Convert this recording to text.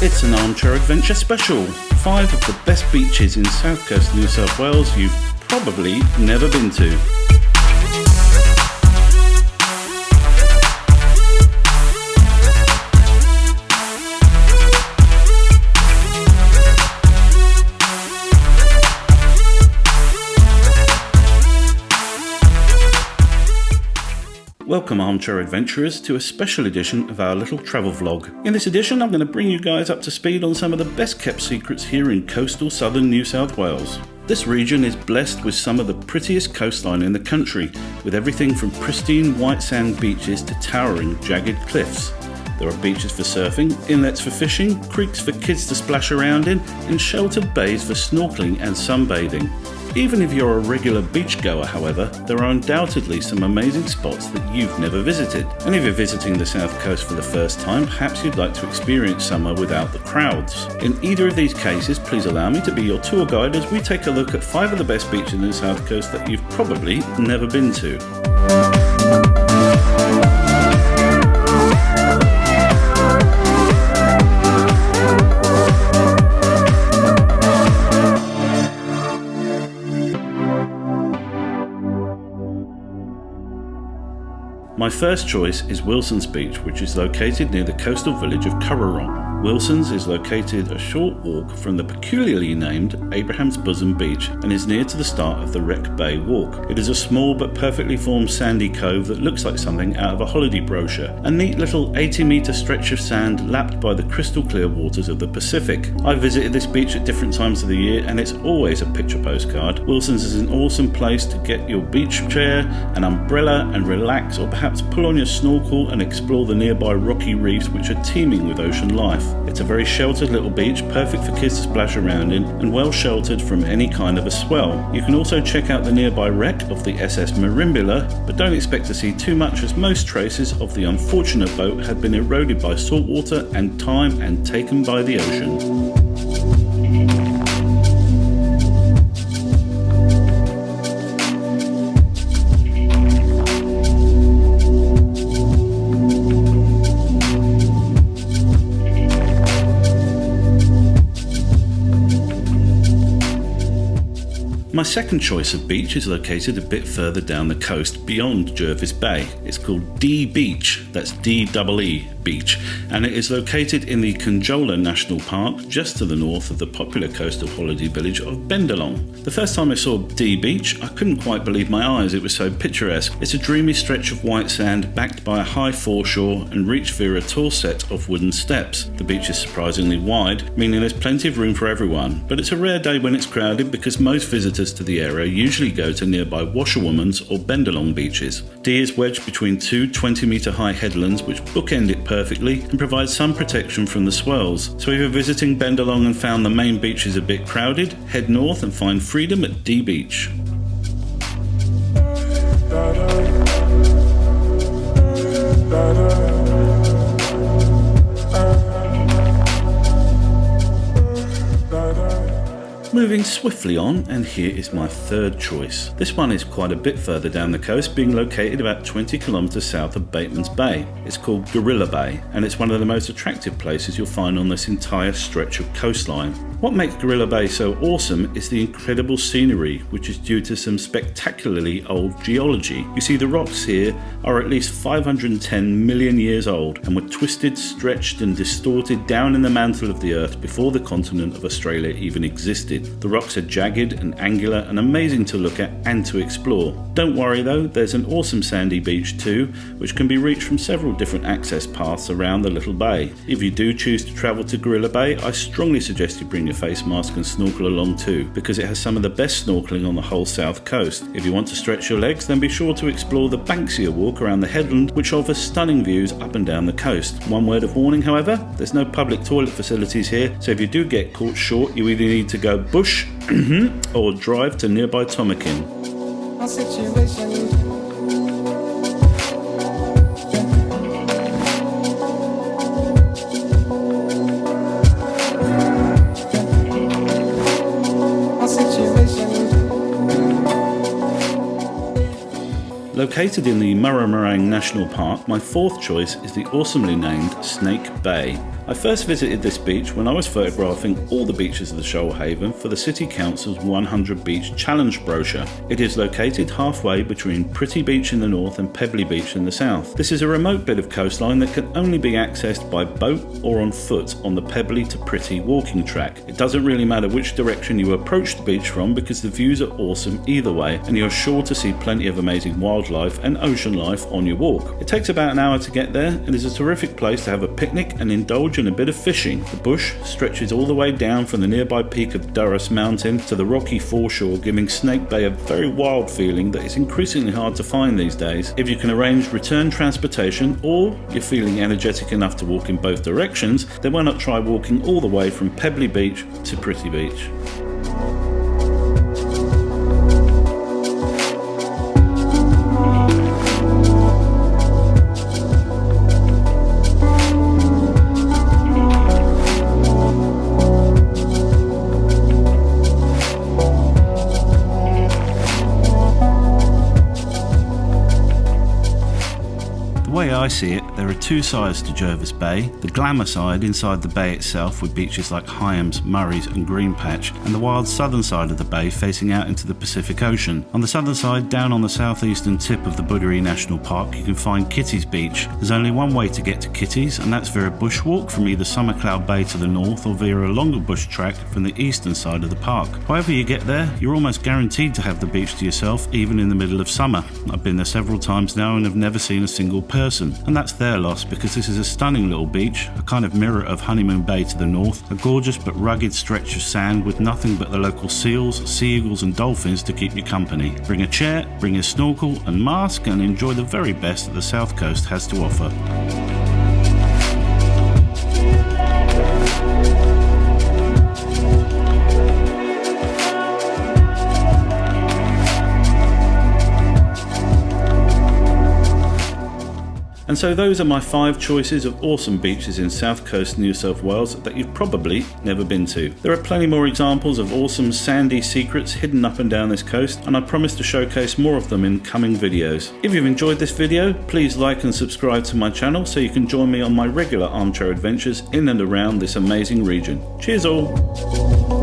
It's an Armchair Adventure special. 5 of the best beaches in South Coast New South Wales you've probably never been to. Welcome Armchair Adventurers to a special edition of our little travel vlog. In this edition I'm going to bring you guys up to speed on some of the best kept secrets here in coastal southern New South Wales. This region is blessed with some of the prettiest coastline in the country, with everything from pristine white sand beaches to towering jagged cliffs. There are beaches for surfing, inlets for fishing, creeks for kids to splash around in, and sheltered bays for snorkeling and sunbathing. Even if you're a regular beachgoer, however, there are undoubtedly some amazing spots that you've never visited. And if you're visiting the South Coast for the first time, perhaps you'd like to experience summer without the crowds. In either of these cases, please allow me to be your tour guide as we take a look at 5 of the best beaches in the South Coast that you've probably never been to. My first choice is Wilson's Beach, which is located near the coastal village of Currarong. Wilson's is located a short walk from the peculiarly named Abraham's Bosom Beach and is near to the start of the Wreck Bay Walk. It is a small but perfectly formed sandy cove that looks like something out of a holiday brochure, a neat little 80-metre stretch of sand lapped by the crystal clear waters of the Pacific. I've visited this beach at different times of the year and it's always a picture postcard. Wilson's is an awesome place to get your beach chair, an umbrella and relax, or perhaps pull on your snorkel and explore the nearby rocky reefs which are teeming with ocean life. It's a very sheltered little beach, perfect for kids to splash around in, and well sheltered from any kind of a swell. You can also check out the nearby wreck of the SS Merimbula, but don't expect to see too much as most traces of the unfortunate boat had been eroded by saltwater and time and taken by the ocean. My second choice of beach is located a bit further down the coast beyond Jervis Bay. It's called D Beach, that's D-E-E Beach, and it is located in the Conjola National Park just to the north of the popular coastal holiday village of Bendalong. The first time I saw D Beach, I couldn't quite believe my eyes, it was so picturesque. It's a dreamy stretch of white sand backed by a high foreshore and reached via a tall set of wooden steps. The beach is surprisingly wide, meaning there's plenty of room for everyone, but it's a rare day when it's crowded because most visitors to the area usually go to nearby Washerwoman's or Bendalong beaches. D is wedged between two 20-metre high headlands which bookend it perfectly and provide some protection from the swells. So if you're visiting Bendalong and found the main beach is a bit crowded, head north and find freedom at D Beach. Moving swiftly on, and here is my third choice. This one is quite a bit further down the coast, being located about 20 kilometres south of Bateman's Bay. It's called Gorilla Bay, and it's one of the most attractive places you'll find on this entire stretch of coastline. What makes Gorilla Bay so awesome is the incredible scenery, which is due to some spectacularly old geology. You see, the rocks here are at least 510 million years old and were twisted, stretched and distorted down in the mantle of the earth before the continent of Australia even existed. The rocks are jagged and angular and amazing to look at and to explore. Don't worry though, there's an awesome sandy beach too, which can be reached from several different access paths around the little bay. If you do choose to travel to Gorilla Bay, I strongly suggest you bring your face mask and snorkel along too, because it has some of the best snorkeling on the whole south coast. If you want to stretch your legs, then be sure to explore the Banksia walk around the headland, which offers stunning views up and down the coast. One word of warning however, there's no public toilet facilities here, so if you do get caught short, you either need to go bush or drive to nearby Tomakin. Located in the Murrumarang National Park, my fourth choice is the awesomely named Snake Bay. I first visited this beach when I was photographing all the beaches of the Shoalhaven for the City Council's 100 Beach Challenge brochure. It is located halfway between Pretty Beach in the north and Pebbly Beach in the south. This is a remote bit of coastline that can only be accessed by boat or on foot on the Pebbly to Pretty walking track. It doesn't really matter which direction you approach the beach from because the views are awesome either way, and you're sure to see plenty of amazing wildlife and ocean life on your walk. It takes about an hour to get there and is a terrific place to have a picnic and indulge in a bit of fishing. The bush stretches all the way down from the nearby peak of Durras Mountain to the rocky foreshore, giving Snake Bay a very wild feeling that is increasingly hard to find these days. If you can arrange return transportation or you're feeling energetic enough to walk in both directions, then why not try walking all the way from Pebbly Beach to Pretty Beach. The way I see it, there are two sides to Jervis Bay. The glamour side inside the bay itself with beaches like Hyams, Murray's and Green Patch, and the wild southern side of the bay facing out into the Pacific Ocean. On the southern side, down on the southeastern tip of the Budgery National Park, you can find Kitty's Beach. There's only one way to get to Kitty's, and that's via a bushwalk from either Summercloud Bay to the north or via a longer bush track from the eastern side of the park. However you get there, you're almost guaranteed to have the beach to yourself even in the middle of summer. I've been there several times now and have never seen a single person. And that's their loss, because this is a stunning little beach, a kind of mirror of Honeymoon Bay to the north, a gorgeous but rugged stretch of sand with nothing but the local seals, sea eagles and dolphins to keep you company. Bring a chair, bring a snorkel and mask and enjoy the very best that the South Coast has to offer. And so those are my 5 choices of awesome beaches in South Coast New South Wales that you've probably never been to. There are plenty more examples of awesome sandy secrets hidden up and down this coast, and I promise to showcase more of them in coming videos. If you've enjoyed this video, please like and subscribe to my channel so you can join me on my regular armchair adventures in and around this amazing region. Cheers all!